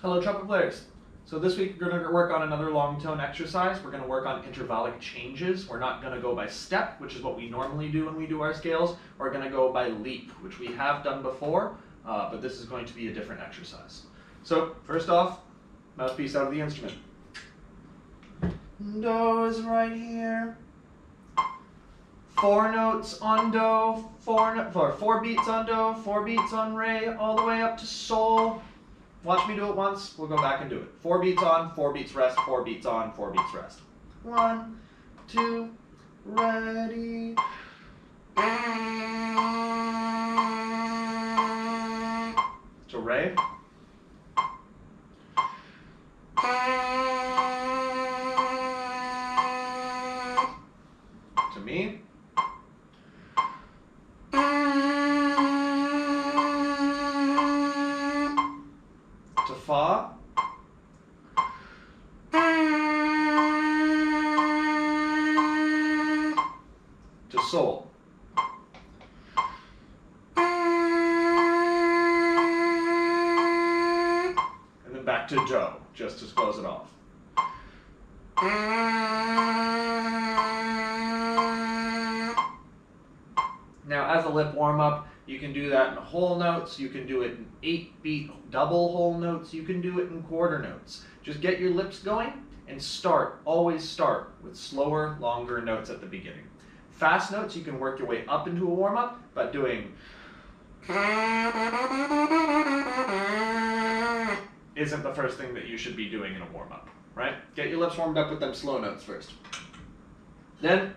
Hello trumpet players. So this week we're going to work on another long tone exercise. We're going to work on intervallic changes. We're not going to go by step, which is what we normally do when we do our scales. We're going to go by leap, which we have done before, but this is going to be a different exercise. So first off, mouthpiece out of the instrument. Do is right here. 4 notes on do, 4 beats on do, 4 beats on re, all the way up to sol. Watch me do it once, we'll go back and do it. 4 beats on, 4 beats rest, 4 beats on, 4 beats rest. 1, 2, ready. To re. To mi. To fa. To sol. And then back to do, just to close it off. Now, as a lip warm-up, you can do that in whole notes, you can do it in 8-beat double whole notes, you can do it in quarter notes. Just get your lips going and always start with slower, longer notes at the beginning. Fast notes, you can work your way up into a warm-up, but doing isn't the first thing that you should be doing in a warm-up, right? Get your lips warmed up with them slow notes first. Then,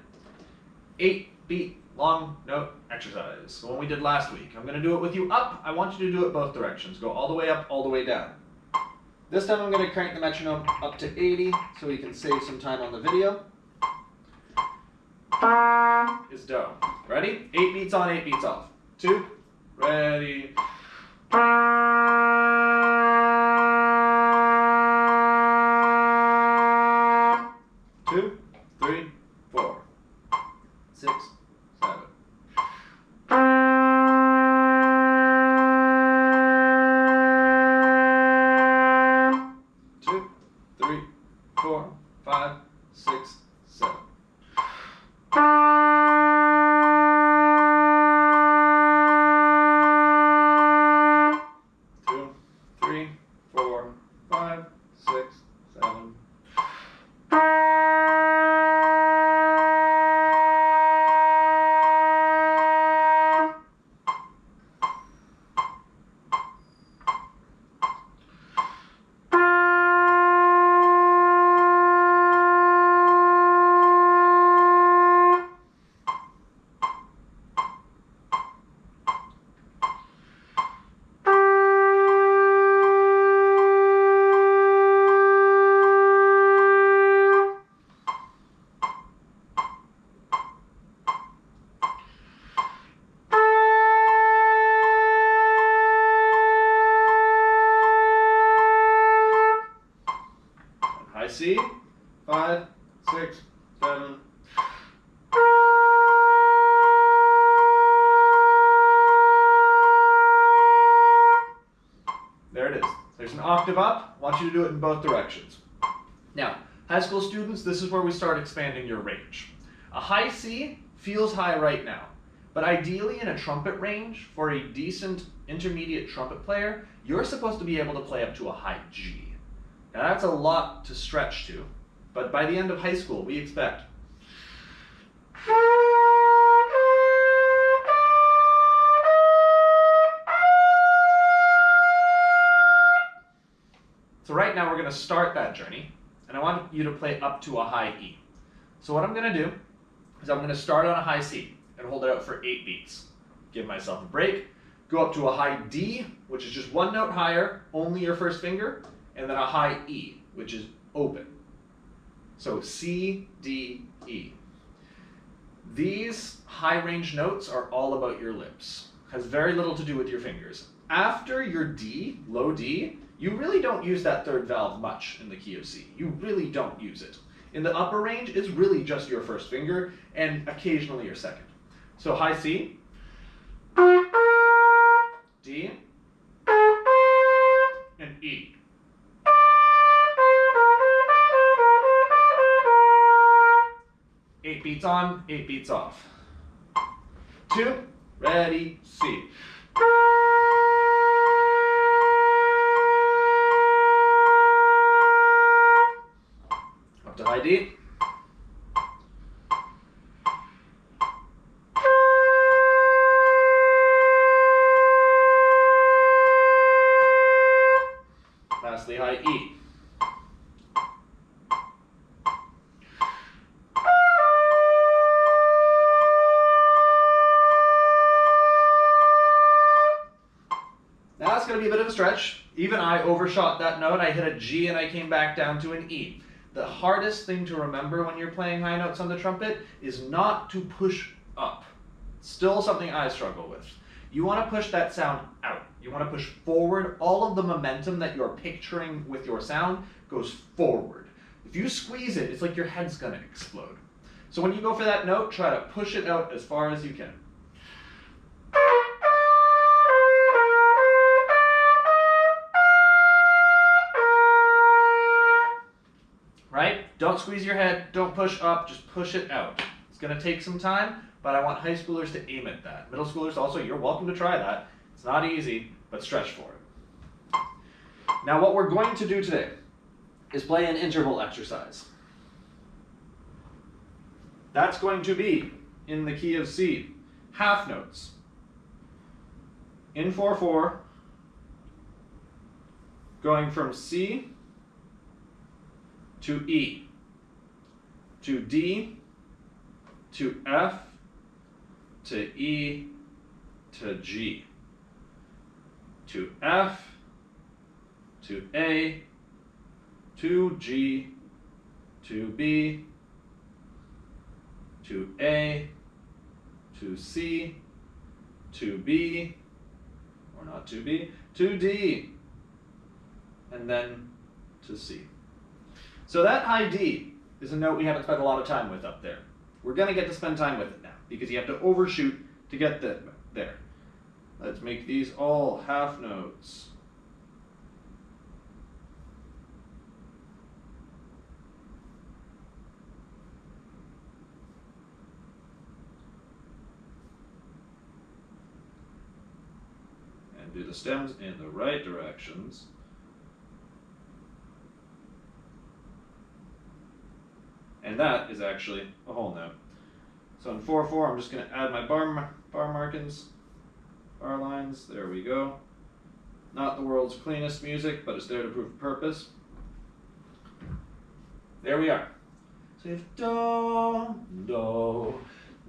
8-beat long note exercise. So when we did last week, I'm going to do it with you up. I want you to do it both directions. Go all the way up, all the way down. This time I'm going to crank the metronome up to 80 so we can save some time on the video. Is do. Ready? 8 beats on, 8 beats off. 2, ready. 2, 3, 4, 6, 7. 2, 3, 4, 5, 6, 7. High C, 5, 6, 7. There it is. There's an octave up. I want you to do it in both directions. Now, high school students, this is where we start expanding your range. A high C feels high right now, but ideally in a trumpet range, for a decent intermediate trumpet player, you're supposed to be able to play up to a high G. Now that's a lot to stretch to, but by the end of high school, we expect So right now we're going to start that journey, and I want you to play up to a high E. So what I'm going to do is I'm going to start on a high C and hold it out for 8 beats. Give myself a break, go up to a high D, which is just 1 note higher, only your first finger, and then a high E, which is open. So C, D, E. These high range notes are all about your lips. Has very little to do with your fingers. After your D, low D, you really don't use that third valve much in the key of C. You really don't use it. In the upper range, it's really just your first finger and occasionally your second. So high C, D, and E. beats on, 8 beats off. 2, ready, C. Up to high D. Lastly, high E. Now that's going to be a bit of a stretch. Even I overshot that note. I hit a G and I came back down to an E. The hardest thing to remember when you're playing high notes on the trumpet is not to push up. Still something I struggle with. You want to push that sound out. You want to push forward. All of the momentum that you're picturing with your sound goes forward. If you squeeze it, it's like your head's going to explode. So when you go for that note, try to push it out as far as you can. Right? Don't squeeze your head, don't push up, just push it out. It's going to take some time, but I want high schoolers to aim at that. Middle schoolers also, you're welcome to try that. It's not easy, but stretch for it. Now what we're going to do today is play an interval exercise. That's going to be in the key of C, half notes. In 4/4, going from C to E, to D, to F, to E, to G, to F, to A, to G, to B, to A, to C, to B, or not to B, to D, and then to C. So that high D is a note we haven't spent a lot of time with up there. We're going to get to spend time with it now, because you have to overshoot to get there. Let's make these all half notes. And do the stems in the right directions. And that is actually a whole note. So in 4/4, I'm just going to add my bar markings, bar lines. There we go. Not the world's cleanest music, but it's there to prove a purpose. There we are. So you have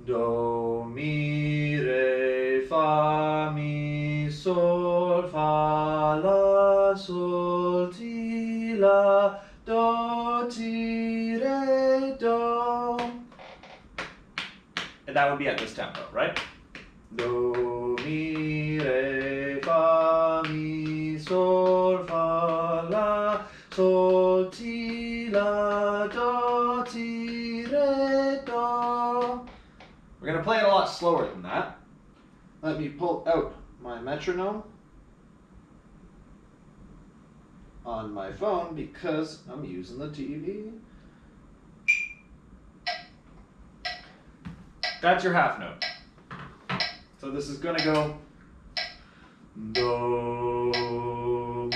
do, mi, re, fa, mi, sol, fa, la, sol, ti, la, do, ti, re, do. And that would be at this tempo, right? Do, mi, re, fa, mi, sol, fa, la, sol, ti, la, do, ti, re, do. We're going to play it a lot slower than that. Let me pull out my metronome on my phone because I'm using the TV. That's your half note. So this is going to go do,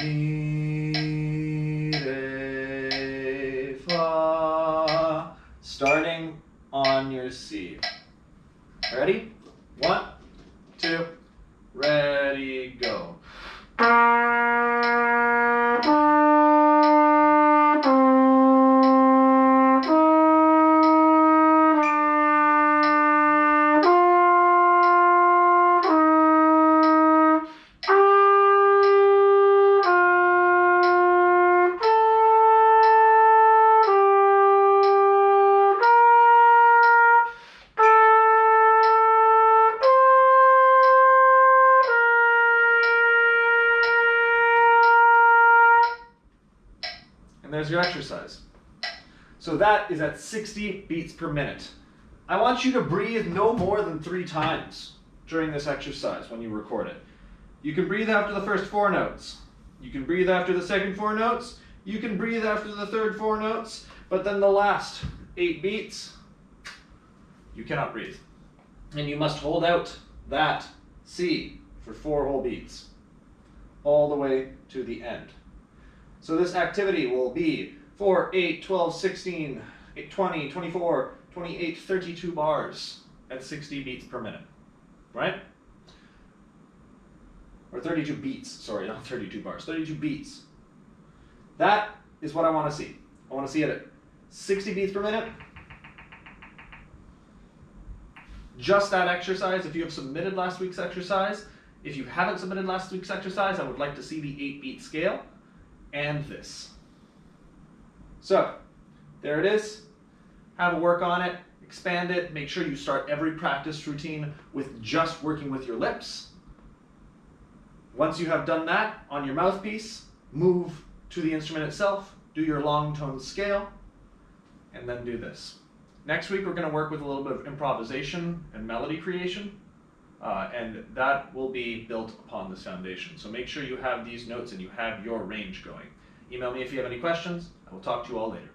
mi, re, fa, starting on your C. Ready? 1, 2, ready, go. And there's your exercise. So that is at 60 beats per minute. I want you to breathe no more than 3 times during this exercise when you record it. You can breathe after the first 4 notes. You can breathe after the second 4 notes. You can breathe after the third 4 notes. But then the last 8 beats, You cannot breathe. And you must hold out that C for 4 whole beats, all the way to the end. So this activity will be 4, 8, 12, 16, 20, 24, 28, 32 bars at 60 beats per minute, right? Or 32 beats, sorry, not 32 bars, 32 beats. That is what I want to see. I want to see it at 60 beats per minute. Just that exercise, if you have submitted last week's exercise. If you haven't submitted last week's exercise, I would like to see the 8-beat scale and this. So, there it is. Have a work on it, expand it, make sure you start every practice routine with just working with your lips. Once you have done that on your mouthpiece, move to the instrument itself, do your long tone scale, and then do this. Next week we're going to work with a little bit of improvisation and melody creation, and that will be built upon this foundation. So make sure you have these notes and you have your range going. Email me if you have any questions. I will talk to you all later.